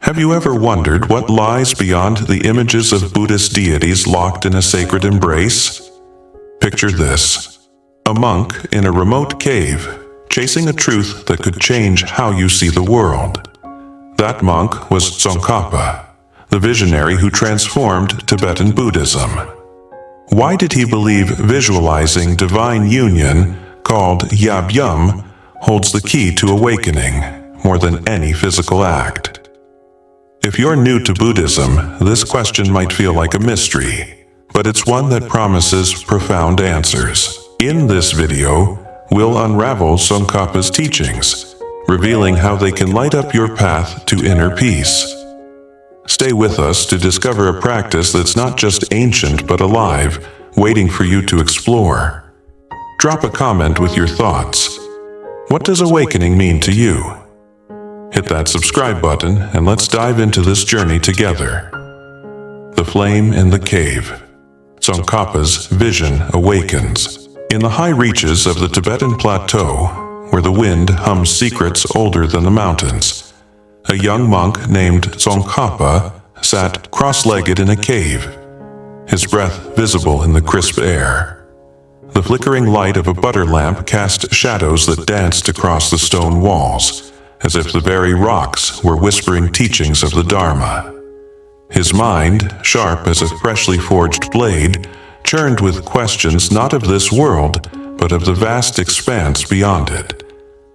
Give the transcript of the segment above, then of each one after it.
Have you ever wondered what lies beyond the images of Buddhist deities locked in a sacred embrace? Picture this: a monk in a remote cave, chasing a truth that could change how you see the world. That monk was Tsongkhapa, the visionary who transformed Tibetan Buddhism. Why did he believe visualizing divine union, called Yab-Yum, holds the key to awakening more than any physical act? If you're new to Buddhism, this question might feel like a mystery, but it's one that promises profound answers. In this video, we'll unravel Tsongkhapa's teachings, revealing how they can light up your path to inner peace. Stay with us to discover a practice that's not just ancient but alive, waiting for you to explore. Drop a comment with your thoughts. What does awakening mean to you? Hit that subscribe button and let's dive into this journey together. The flame in the cave. Tsongkhapa's vision awakens. In the high reaches of the Tibetan plateau, where the wind hums secrets older than the mountains, a young monk named Tsongkhapa sat cross-legged in a cave, his breath visible in the crisp air. The flickering light of a butter lamp cast shadows that danced across the stone walls, as if the very rocks were whispering teachings of the Dharma. His mind, sharp as a freshly forged blade, churned with questions not of this world, but of the vast expanse beyond it.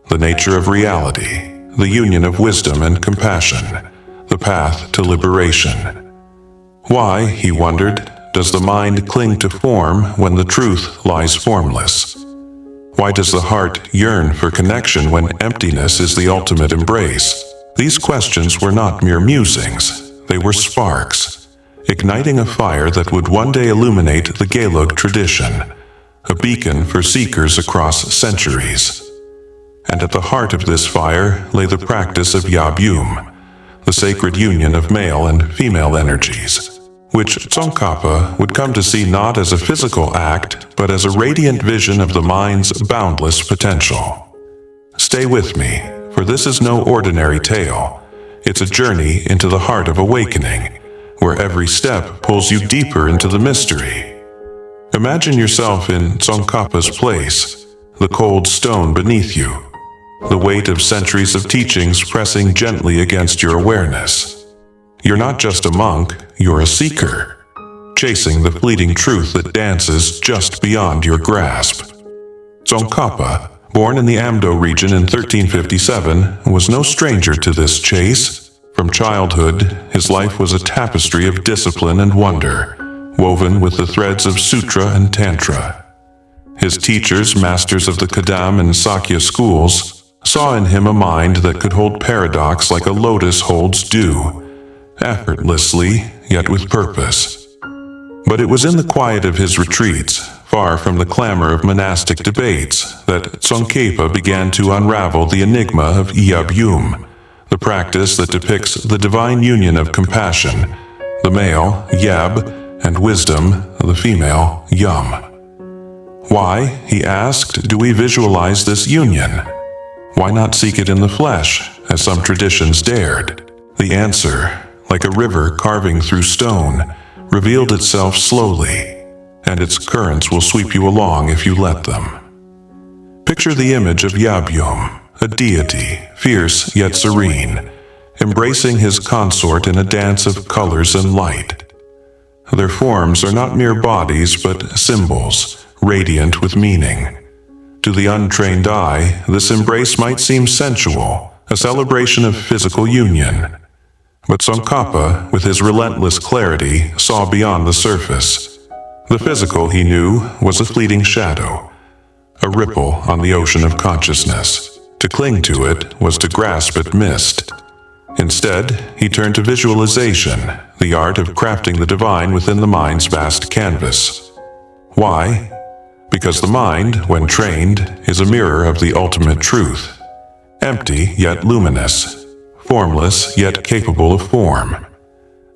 The nature of reality, the union of wisdom and compassion, the path to liberation. Why, he wondered, does the mind cling to form when the truth lies formless? Why does the heart yearn for connection when emptiness is the ultimate embrace? These questions were not mere musings, they were sparks, igniting a fire that would one day illuminate the Gelug tradition, a beacon for seekers across centuries. And at the heart of this fire lay the practice of Yab-Yum, the sacred union of male and female energies, which Tsongkhapa would come to see not as a physical act, but as a radiant vision of the mind's boundless potential. Stay with me, for this is no ordinary tale. It's a journey into the heart of awakening, where every step pulls you deeper into the mystery. Imagine yourself in Tsongkhapa's place, the cold stone beneath you, the weight of centuries of teachings pressing gently against your awareness. You're not just a monk, you're a seeker, chasing the fleeting truth that dances just beyond your grasp. Tsongkhapa, born in the Amdo region in 1357, was no stranger to this chase. From childhood, his life was a tapestry of discipline and wonder, woven with the threads of sutra and tantra. His teachers, masters of the Kadam and Sakya schools, saw in him a mind that could hold paradox like a lotus holds dew, effortlessly, yet with purpose. But it was in the quiet of his retreats, far from the clamor of monastic debates, that Tsongkhapa began to unravel the enigma of Yab-Yum, the practice that depicts the divine union of compassion, the male, Yab, and wisdom, the female, Yum. Why, he asked, do we visualize this union? Why not seek it in the flesh, as some traditions dared? The answer, like a river carving through stone, revealed itself slowly, and its currents will sweep you along if you let them. Picture the image of Yab-Yum, a deity, fierce yet serene, embracing his consort in a dance of colors and light. Their forms are not mere bodies but symbols, radiant with meaning. To the untrained eye, this embrace might seem sensual, a celebration of physical union. But Tsongkhapa, with his relentless clarity, saw beyond the surface. The physical, he knew, was a fleeting shadow, a ripple on the ocean of consciousness. To cling to it was to grasp at mist. Instead, he turned to visualization, the art of crafting the divine within the mind's vast canvas. Why? Because the mind, when trained, is a mirror of the ultimate truth, empty yet luminous, formless yet capable of form.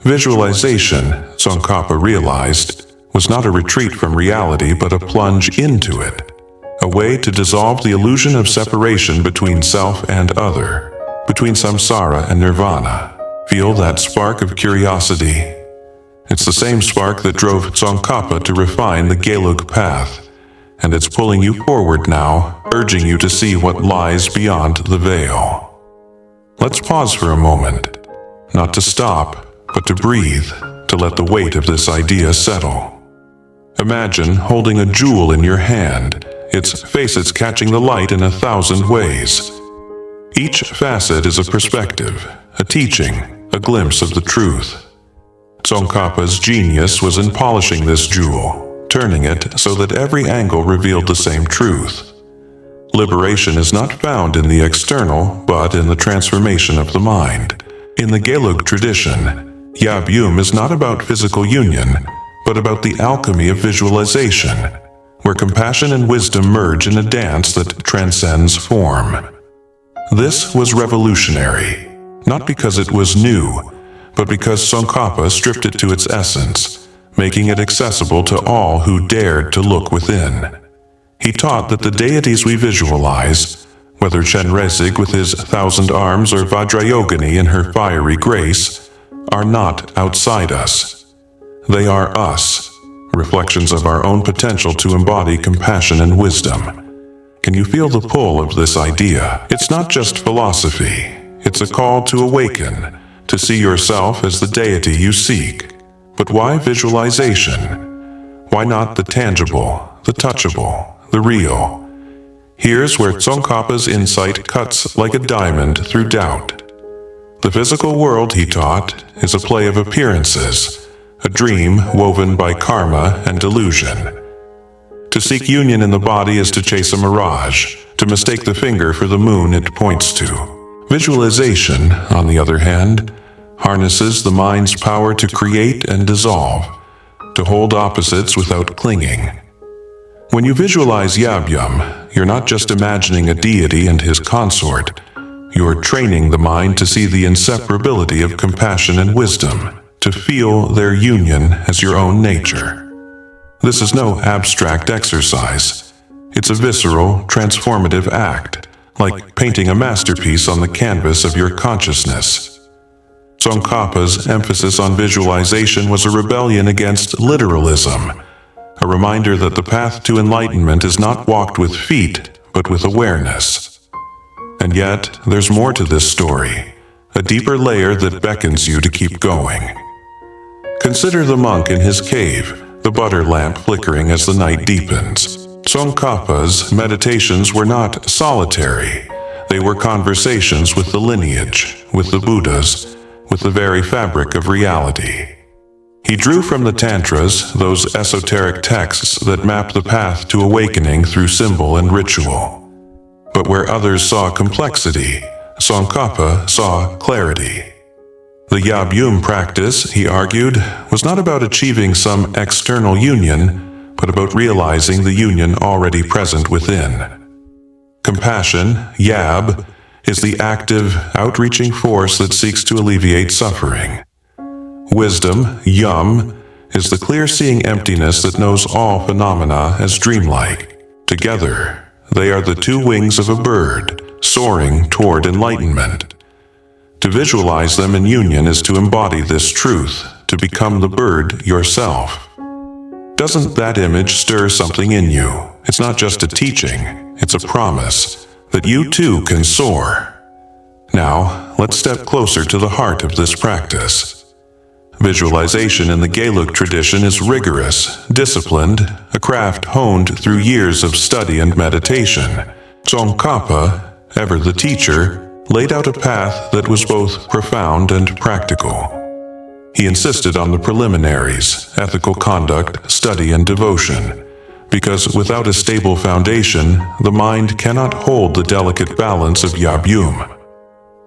Visualization, Tsongkhapa realized, was not a retreat from reality but a plunge into it, a way to dissolve the illusion of separation between self and other, between samsara and nirvana. Feel that spark of curiosity. It's the same spark that drove Tsongkhapa to refine the Gelug path, and it's pulling you forward now, urging you to see what lies beyond the veil. Let's pause for a moment, not to stop, but to breathe, to let the weight of this idea settle. Imagine holding a jewel in your hand, its facets catching the light in 1,000 ways. Each facet is a perspective, a teaching, a glimpse of the truth. Tsongkhapa's genius was in polishing this jewel, turning it so that every angle revealed the same truth. Liberation is not found in the external, but in the transformation of the mind. In the Gelug tradition, Yab-Yum is not about physical union, but about the alchemy of visualization, where compassion and wisdom merge in a dance that transcends form. This was revolutionary, not because it was new, but because Tsongkhapa stripped it to its essence, making it accessible to all who dared to look within. He taught that the deities we visualize, whether Chenrezig with his 1,000 arms or Vajrayogini in her fiery grace, are not outside us. They are us, reflections of our own potential to embody compassion and wisdom. Can you feel the pull of this idea? It's not just philosophy, it's a call to awaken, to see yourself as the deity you seek. But why visualization? Why not the tangible, the touchable, the real? Here's where Tsongkhapa's insight cuts like a diamond through doubt. The physical world, he taught, is a play of appearances, a dream woven by karma and delusion. To seek union in the body is to chase a mirage, to mistake the finger for the moon it points to. Visualization, on the other hand, harnesses the mind's power to create and dissolve, to hold opposites without clinging. When you visualize Yab-Yum, you're not just imagining a deity and his consort, you're training the mind to see the inseparability of compassion and wisdom, to feel their union as your own nature. This is no abstract exercise. It's a visceral, transformative act, like painting a masterpiece on the canvas of your consciousness. Tsongkhapa's emphasis on visualization was a rebellion against literalism, a reminder that the path to enlightenment is not walked with feet, but with awareness. And yet, there's more to this story, a deeper layer that beckons you to keep going. Consider the monk in his cave, the butter lamp flickering as the night deepens. Tsongkhapa's meditations were not solitary. They were conversations with the lineage, with the Buddhas, with the very fabric of reality. He drew from the Tantras, those esoteric texts that map the path to awakening through symbol and ritual. But where others saw complexity, Tsongkhapa saw clarity. The Yab-Yum practice, he argued, was not about achieving some external union, but about realizing the union already present within. Compassion, Yab, is the active, outreaching force that seeks to alleviate suffering. Wisdom, Yum, is the clear-seeing emptiness that knows all phenomena as dreamlike. Together, they are the two wings of a bird, soaring toward enlightenment. To visualize them in union is to embody this truth, to become the bird yourself. Doesn't that image stir something in you? It's not just a teaching, it's a promise that you too can soar. Now, let's step closer to the heart of this practice. Visualization in the Gelug tradition is rigorous, disciplined, a craft honed through years of study and meditation. Tsongkhapa, ever the teacher, laid out a path that was both profound and practical. He insisted on the preliminaries, ethical conduct, study, and devotion, because without a stable foundation, the mind cannot hold the delicate balance of Yab-Yum.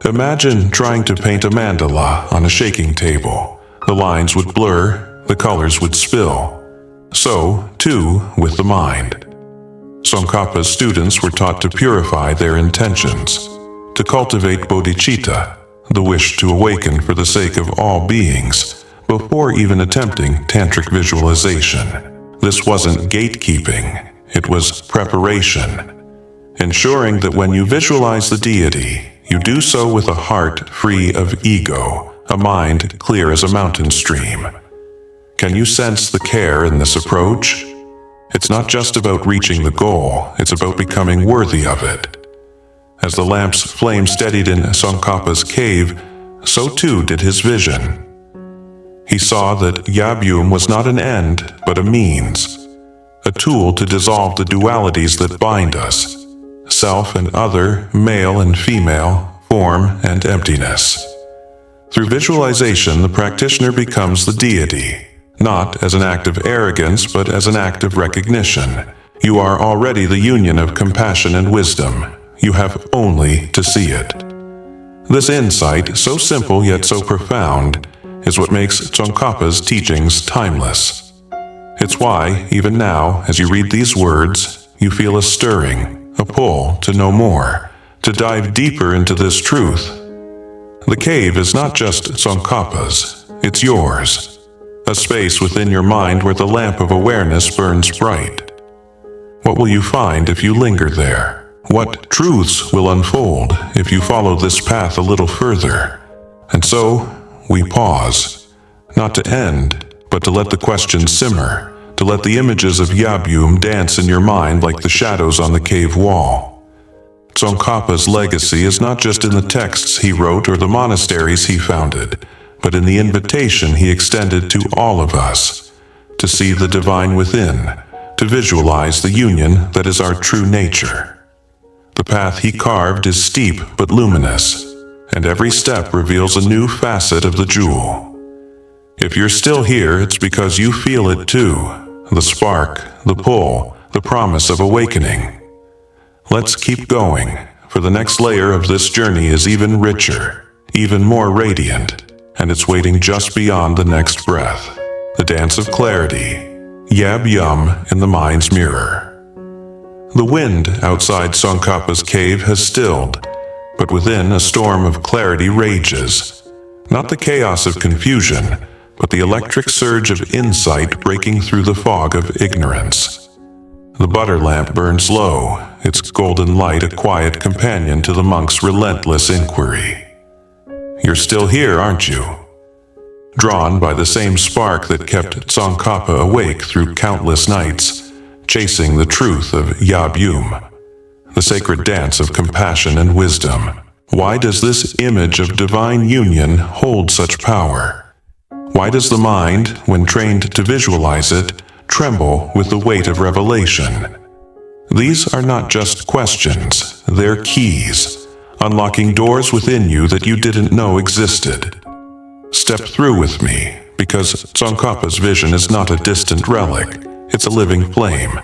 Imagine trying to paint a mandala on a shaking table. The lines would blur, the colors would spill. So, too, with the mind. Tsongkhapa's students were taught to purify their intentions, to cultivate bodhicitta, the wish to awaken for the sake of all beings, before even attempting tantric visualization. This wasn't gatekeeping, it was preparation, ensuring that when you visualize the deity, you do so with a heart free of ego, a mind clear as a mountain stream. Can you sense the care in this approach? It's not just about reaching the goal, it's about becoming worthy of it. As the lamp's flame steadied in Tsongkhapa's cave, so too did his vision. He saw that Yab-Yum was not an end, but a means, a tool to dissolve the dualities that bind us, self and other, male and female, form and emptiness. Through visualization, the practitioner becomes the deity, not as an act of arrogance, but as an act of recognition. You are already the union of compassion and wisdom. You have only to see it. This insight, so simple yet so profound, is what makes Tsongkhapa's teachings timeless. It's why, even now, as you read these words, you feel a stirring, a pull to know more, to dive deeper into this truth. The cave is not just Tsongkhapa's, it's yours. A space within your mind where the lamp of awareness burns bright. What will you find if you linger there? What truths will unfold if you follow this path a little further? And so, we pause, not to end, but to let the questions simmer, to let the images of Yab-Yum dance in your mind like the shadows on the cave wall. Tsongkhapa's legacy is not just in the texts he wrote or the monasteries he founded, but in the invitation he extended to all of us, to see the divine within, to visualize the union that is our true nature. The path he carved is steep but luminous, and every step reveals a new facet of the jewel. If you're still here, it's because you feel it too, the spark, the pull, the promise of awakening. Let's keep going, for the next layer of this journey is even richer, even more radiant, and it's waiting just beyond the next breath, the dance of clarity, Yab-Yum in the mind's mirror. The wind outside Tsongkhapa's cave has stilled, but within a storm of clarity rages, not the chaos of confusion, but the electric surge of insight breaking through the fog of ignorance. The butter lamp burns low, its golden light a quiet companion to the monk's relentless inquiry. You're still here, aren't you? Drawn by the same spark that kept Tsongkhapa awake through countless nights, chasing the truth of Yab-Yum, the sacred dance of compassion and wisdom. Why does this image of divine union hold such power? Why does the mind, when trained to visualize it, tremble with the weight of revelation? These are not just questions, they're keys, unlocking doors within you that you didn't know existed. Step through with me, because Tsongkhapa's vision is not a distant relic, it's a living flame,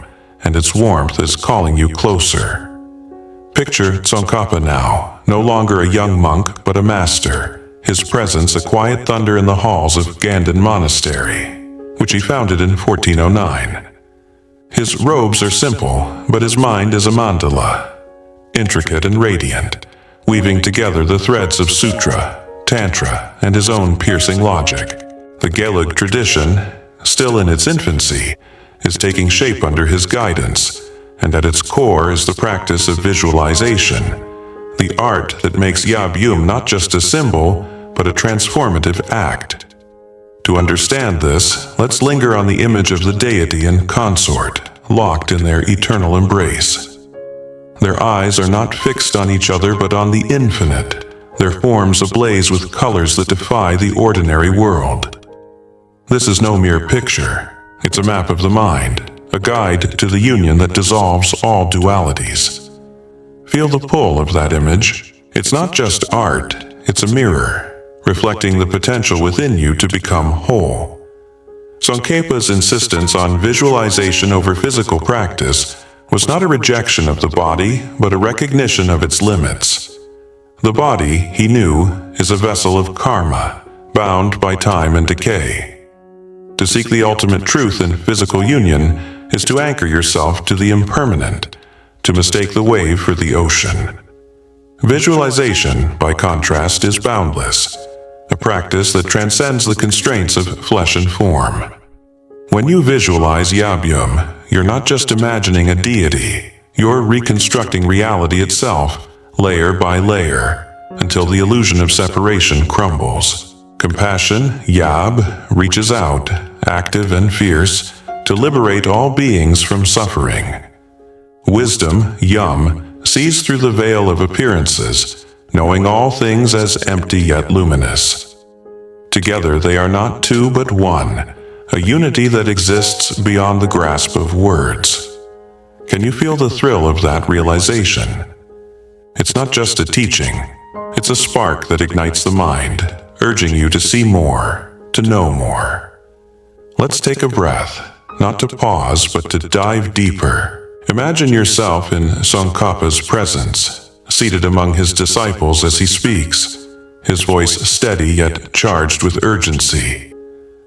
and its warmth is calling you closer. Picture Tsongkhapa now, no longer a young monk, but a master, his presence a quiet thunder in the halls of Ganden Monastery, which he founded in 1409. His robes are simple, but his mind is a mandala, intricate and radiant, weaving together the threads of sutra, tantra, and his own piercing logic. The Gelug tradition, still in its infancy, is taking shape under his guidance, and at its core is the practice of visualization, the art that makes Yab-Yum not just a symbol, but a transformative act. To understand this, let's linger on the image of the deity and consort, locked in their eternal embrace. Their eyes are not fixed on each other but on the infinite, their forms ablaze with colors that defy the ordinary world. This is no mere picture, it's a map of the mind, a guide to the union that dissolves all dualities. Feel the pull of that image. It's not just art, it's a mirror, reflecting the potential within you to become whole. Tsongkhapa's insistence on visualization over physical practice was not a rejection of the body, but a recognition of its limits. The body, he knew, is a vessel of karma, bound by time and decay. To seek the ultimate truth in physical union is to anchor yourself to the impermanent, to mistake the wave for the ocean. Visualization, by contrast, is boundless, a practice that transcends the constraints of flesh and form. When you visualize Yab-Yum, you're not just imagining a deity, you're reconstructing reality itself, layer by layer, until the illusion of separation crumbles. Compassion, Yab, reaches out, active and fierce, to liberate all beings from suffering. Wisdom, Yum, sees through the veil of appearances, knowing all things as empty yet luminous. Together they are not two but one, a unity that exists beyond the grasp of words. Can you feel the thrill of that realization? It's not just a teaching, it's a spark that ignites the mind, urging you to see more, to know more. Let's take a breath, not to pause, but to dive deeper. Imagine yourself in Tsongkhapa's presence, seated among his disciples as he speaks, his voice steady yet charged with urgency.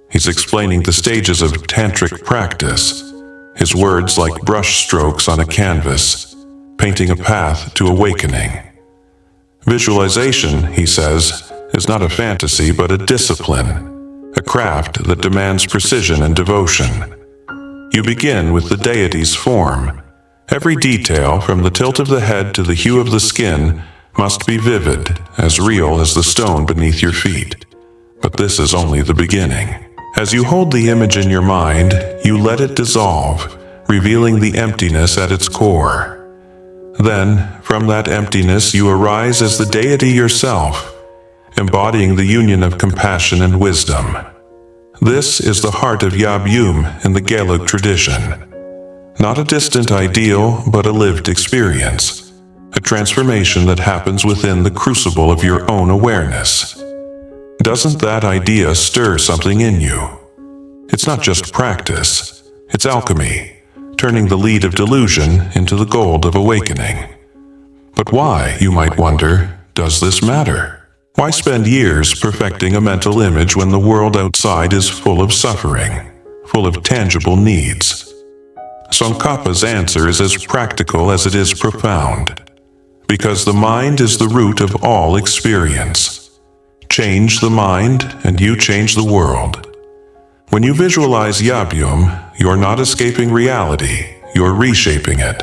He's explaining the stages of Tantric practice, his words like brushstrokes on a canvas, painting a path to awakening. Visualization, he says, is not a fantasy but a discipline, a craft that demands precision and devotion. You begin with the deity's form. Every detail, from the tilt of the head to the hue of the skin, must be vivid, as real as the stone beneath your feet. But this is only the beginning. As you hold the image in your mind, you let it dissolve, revealing the emptiness at its core. Then, from that emptiness, you arise as the deity yourself, embodying the union of compassion and wisdom. This is the heart of Yab-Yum in the Gelug tradition. Not a distant ideal, but a lived experience, a transformation that happens within the crucible of your own awareness. Doesn't that idea stir something in you? It's not just practice, it's alchemy, turning the lead of delusion into the gold of awakening. But why, you might wonder, does this matter? Why spend years perfecting a mental image when the world outside is full of suffering, full of tangible needs? Tsongkhapa's answer is as practical as it is profound. Because the mind is the root of all experience. Change the mind, and you change the world. When you visualize Yab-Yum, you're not escaping reality, you're reshaping it,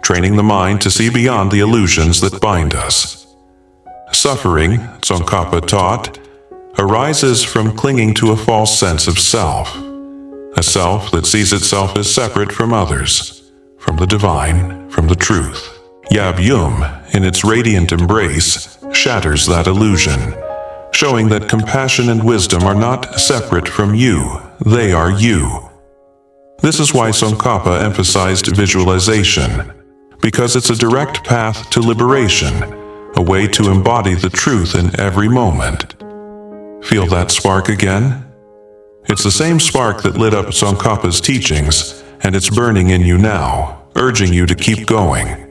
training the mind to see beyond the illusions that bind us. Suffering, Tsongkhapa taught, arises from clinging to a false sense of self, a self that sees itself as separate from others, from the divine, from the truth. Yab-Yum, in its radiant embrace, shatters that illusion, showing that compassion and wisdom are not separate from you, they are you. This is why Tsongkhapa emphasized visualization, because it's a direct path to liberation, a way to embody the truth in every moment. Feel that spark again? It's the same spark that lit up Tsongkhapa's teachings, and it's burning in you now, urging you to keep going.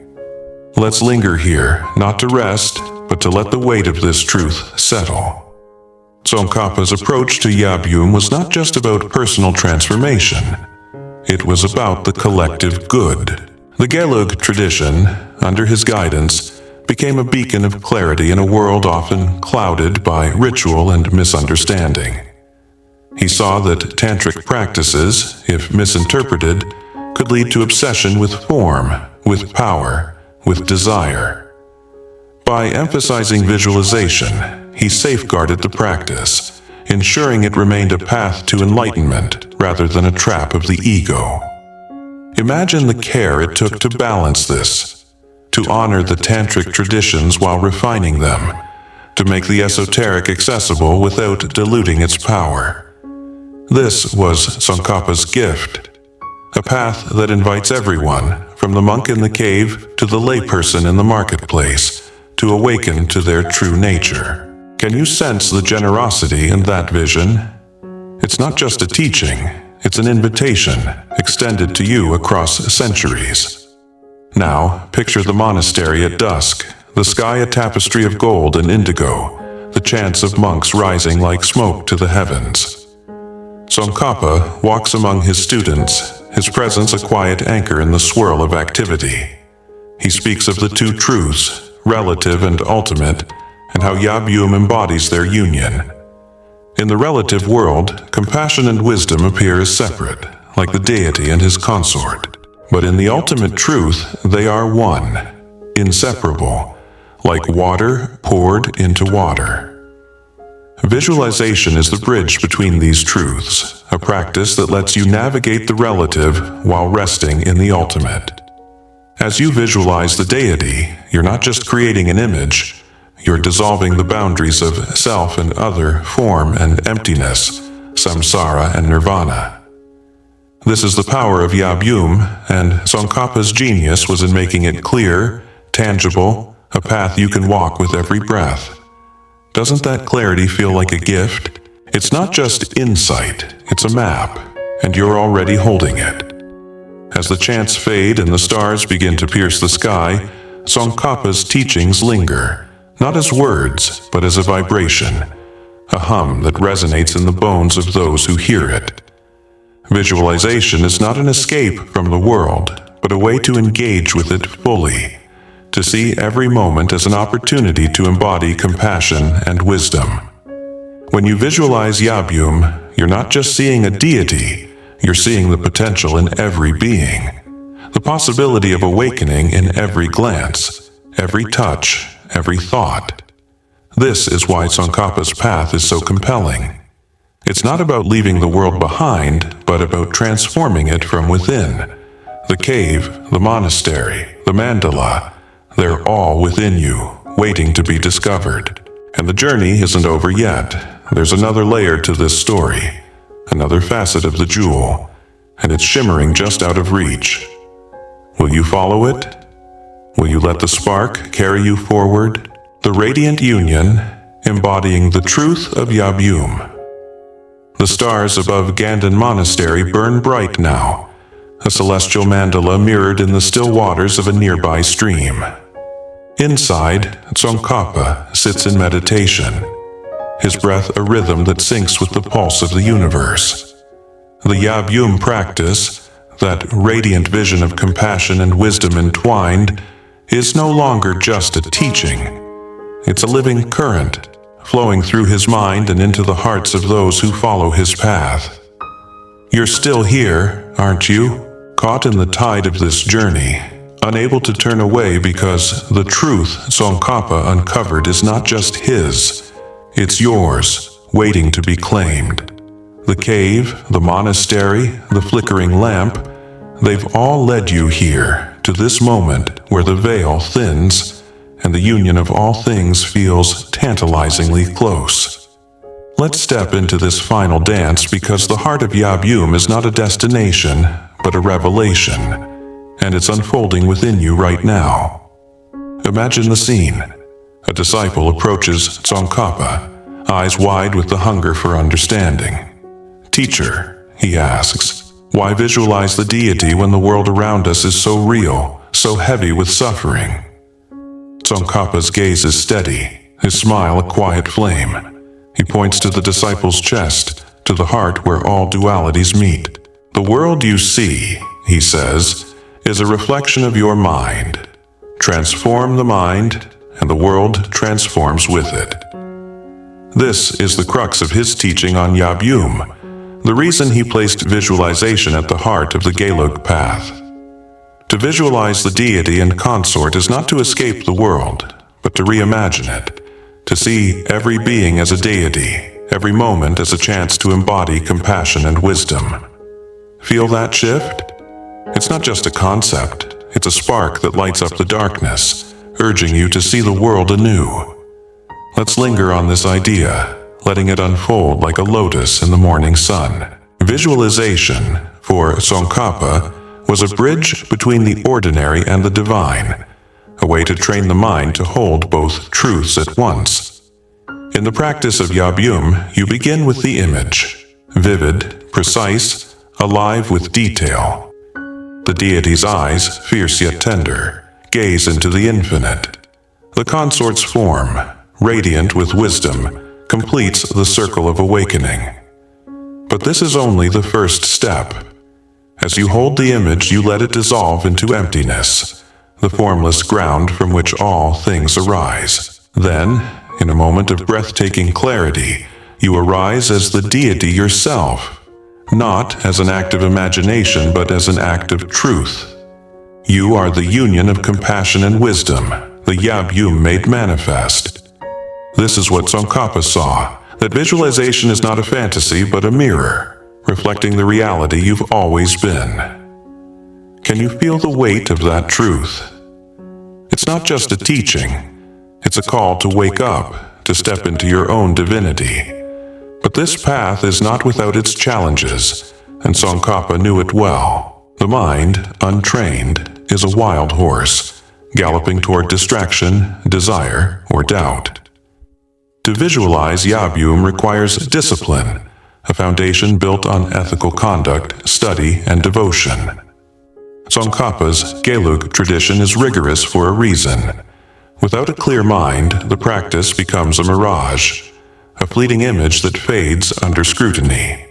Let's linger here, not to rest, but to let the weight of this truth settle. Tsongkhapa's approach to Yab-Yum was not just about personal transformation. It was about the collective good. The Gelug tradition, under his guidance, became a beacon of clarity in a world often clouded by ritual and misunderstanding. He saw that tantric practices, if misinterpreted, could lead to obsession with form, with power, with desire. By emphasizing visualization, he safeguarded the practice, ensuring it remained a path to enlightenment rather than a trap of the ego. Imagine the care it took to balance this, to honor the tantric traditions while refining them, to make the esoteric accessible without diluting its power. This was Tsongkhapa's gift, a path that invites everyone, from the monk in the cave to the layperson in the marketplace, to awaken to their true nature. Can you sense the generosity in that vision? It's not just a teaching, it's an invitation extended to you across centuries. Now, picture the monastery at dusk, the sky a tapestry of gold and indigo, the chants of monks rising like smoke to the heavens. Tsongkhapa walks among his students, his presence a quiet anchor in the swirl of activity. He speaks of the two truths, relative and ultimate, and how Yab-Yum embodies their union. In the relative world, compassion and wisdom appear as separate, like the deity and his consort. But in the ultimate truth, they are one, inseparable, like water poured into water. Visualization is the bridge between these truths, a practice that lets you navigate the relative while resting in the ultimate. As you visualize the deity, you're not just creating an image, you're dissolving the boundaries of self and other, form and emptiness, samsara and nirvana. This is the power of Yab-Yum, and Tsongkhapa's genius was in making it clear, tangible, a path you can walk with every breath. Doesn't that clarity feel like a gift? It's not just insight, it's a map, and you're already holding it. As the chants fade and the stars begin to pierce the sky, Tsongkhapa's teachings linger, not as words, but as a vibration, a hum that resonates in the bones of those who hear it. Visualization is not an escape from the world, but a way to engage with it fully, to see every moment as an opportunity to embody compassion and wisdom. When you visualize Yab-Yum, you're not just seeing a deity, you're seeing the potential in every being, the possibility of awakening in every glance, every touch, every thought. This is why Tsongkhapa's path is so compelling. It's not about leaving the world behind, but about transforming it from within. The cave, the monastery, the mandala, they're all within you, waiting to be discovered. And the journey isn't over yet. There's another layer to this story, another facet of the jewel, and it's shimmering just out of reach. Will you follow it? Will you let the spark carry you forward? The radiant union, embodying the truth of Yab-Yum. The stars above Ganden Monastery burn bright now, a celestial mandala mirrored in the still waters of a nearby stream. Inside, Tsongkhapa sits in meditation, his breath a rhythm that syncs with the pulse of the universe. The Yab-Yum practice, that radiant vision of compassion and wisdom entwined, is no longer just a teaching. It's a living current, flowing through his mind and into the hearts of those who follow his path. You're still here, aren't you? Caught in the tide of this journey, unable to turn away because the truth Tsongkhapa uncovered is not just his, it's yours, waiting to be claimed. The cave, the monastery, the flickering lamp, they've all led you here, to this moment where the veil thins and the union of all things feels tantalizingly close. Let's step into this final dance because the heart of Yab-Yum is not a destination, but a revelation, and it's unfolding within you right now. Imagine the scene. A disciple approaches Tsongkhapa, eyes wide with the hunger for understanding. Teacher, he asks, why visualize the deity when the world around us is so real, so heavy with suffering? Tsongkhapa's gaze is steady, his smile a quiet flame. He points to the disciple's chest, to the heart where all dualities meet. The world you see, he says, is a reflection of your mind. Transform the mind, and the world transforms with it. This is the crux of his teaching on Yab-Yum, the reason he placed visualization at the heart of the Gelug path. To visualize the deity and consort is not to escape the world, but to reimagine it, to see every being as a deity, every moment as a chance to embody compassion and wisdom. Feel that shift? It's not just a concept, it's a spark that lights up the darkness, urging you to see the world anew. Let's linger on this idea, letting it unfold like a lotus in the morning sun. Visualization, for Tsongkhapa, was a bridge between the ordinary and the divine, a way to train the mind to hold both truths at once. In the practice of Yab-Yum, you begin with the image, vivid, precise, alive with detail. The deity's eyes, fierce yet tender, gaze into the infinite. The consort's form, radiant with wisdom, completes the circle of awakening. But this is only the first step. As you hold the image, you let it dissolve into emptiness, the formless ground from which all things arise. Then, in a moment of breathtaking clarity, you arise as the deity yourself, not as an act of imagination, but as an act of truth. You are the union of compassion and wisdom, the Yab-Yum made manifest. This is what Tsongkhapa saw, that visualization is not a fantasy but a mirror, reflecting the reality you've always been. Can you feel the weight of that truth? It's not just a teaching, it's a call to wake up, to step into your own divinity. But this path is not without its challenges, and Tsongkhapa knew it well. The mind, untrained, is a wild horse, galloping toward distraction, desire, or doubt. To visualize Yab-Yum requires discipline, a foundation built on ethical conduct, study, and devotion. Tsongkhapa's Gelug tradition is rigorous for a reason. Without a clear mind, the practice becomes a mirage, a fleeting image that fades under scrutiny.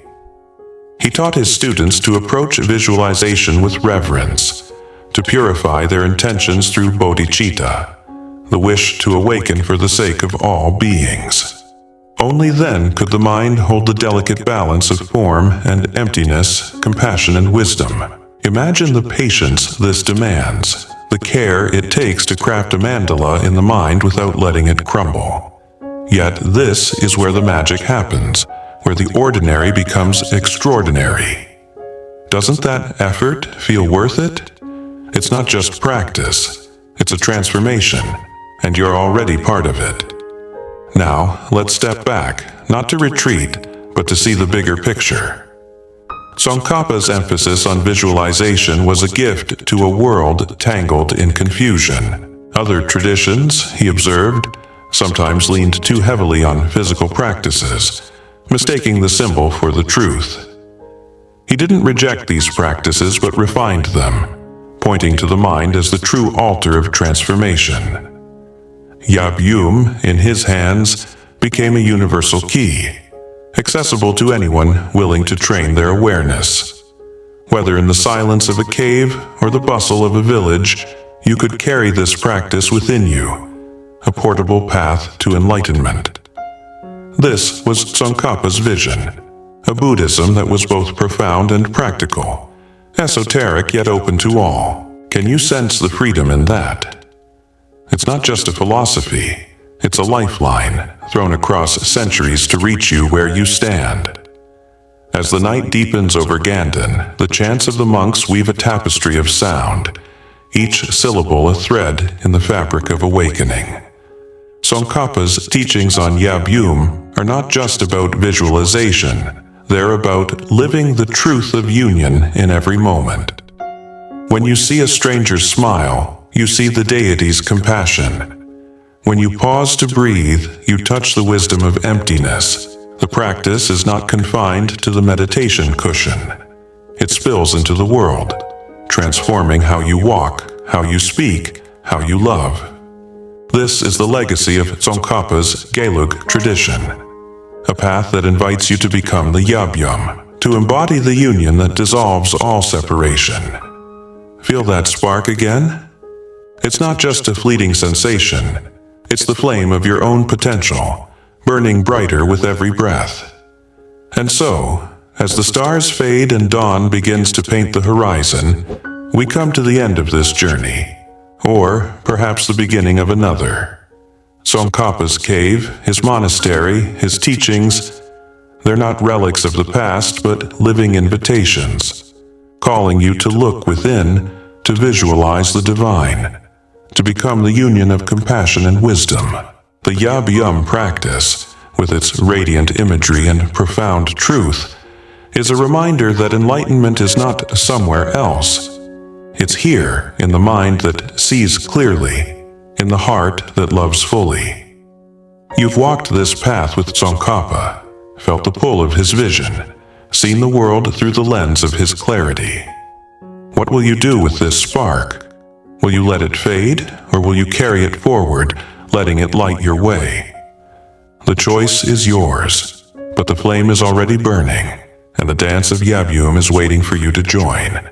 He taught his students to approach visualization with reverence, to purify their intentions through bodhicitta, the wish to awaken for the sake of all beings. Only then could the mind hold the delicate balance of form and emptiness, compassion and wisdom. Imagine the patience this demands, the care it takes to craft a mandala in the mind without letting it crumble. Yet this is where the magic happens, where the ordinary becomes extraordinary. Doesn't that effort feel worth it? It's not just practice, it's a transformation, and you're already part of it. Now, let's step back, not to retreat, but to see the bigger picture. Tsongkhapa's emphasis on visualization was a gift to a world tangled in confusion. Other traditions, he observed, sometimes leaned too heavily on physical practices, mistaking the symbol for the truth. He didn't reject these practices but refined them, pointing to the mind as the true altar of transformation. Yab-Yum, in his hands, became a universal key, accessible to anyone willing to train their awareness. Whether in the silence of a cave or the bustle of a village, you could carry this practice within you, a portable path to enlightenment. This was Tsongkhapa's vision, a Buddhism that was both profound and practical, esoteric yet open to all. Can you sense the freedom in that? It's not just a philosophy, it's a lifeline thrown across centuries to reach you where you stand. As the night deepens over Ganden, the chants of the monks weave a tapestry of sound, each syllable a thread in the fabric of awakening. Tsongkhapa's teachings on Yab-Yum are not just about visualization, they're about living the truth of union in every moment. When you see a stranger smile, you see the deity's compassion. When you pause to breathe, you touch the wisdom of emptiness. The practice is not confined to the meditation cushion. It spills into the world, transforming how you walk, how you speak, how you love. This is the legacy of Tsongkhapa's Gelug tradition, a path that invites you to become the Yab-Yum, to embody the union that dissolves all separation. Feel that spark again? It's not just a fleeting sensation. It's the flame of your own potential, burning brighter with every breath. And so, as the stars fade and dawn begins to paint the horizon, we come to the end of this journey, or perhaps the beginning of another. Tsongkhapa's cave, his monastery, his teachings, they're not relics of the past, but living invitations, calling you to look within, to visualize the divine, to become the union of compassion and wisdom. The Yab-Yum practice, with its radiant imagery and profound truth, is a reminder that enlightenment is not somewhere else. It's here, in the mind that sees clearly, in the heart that loves fully. You've walked this path with Tsongkhapa, felt the pull of his vision, seen the world through the lens of his clarity. What will you do with this spark? Will you let it fade, or will you carry it forward, letting it light your way? The choice is yours, but the flame is already burning, and the dance of Yab-Yum is waiting for you to join.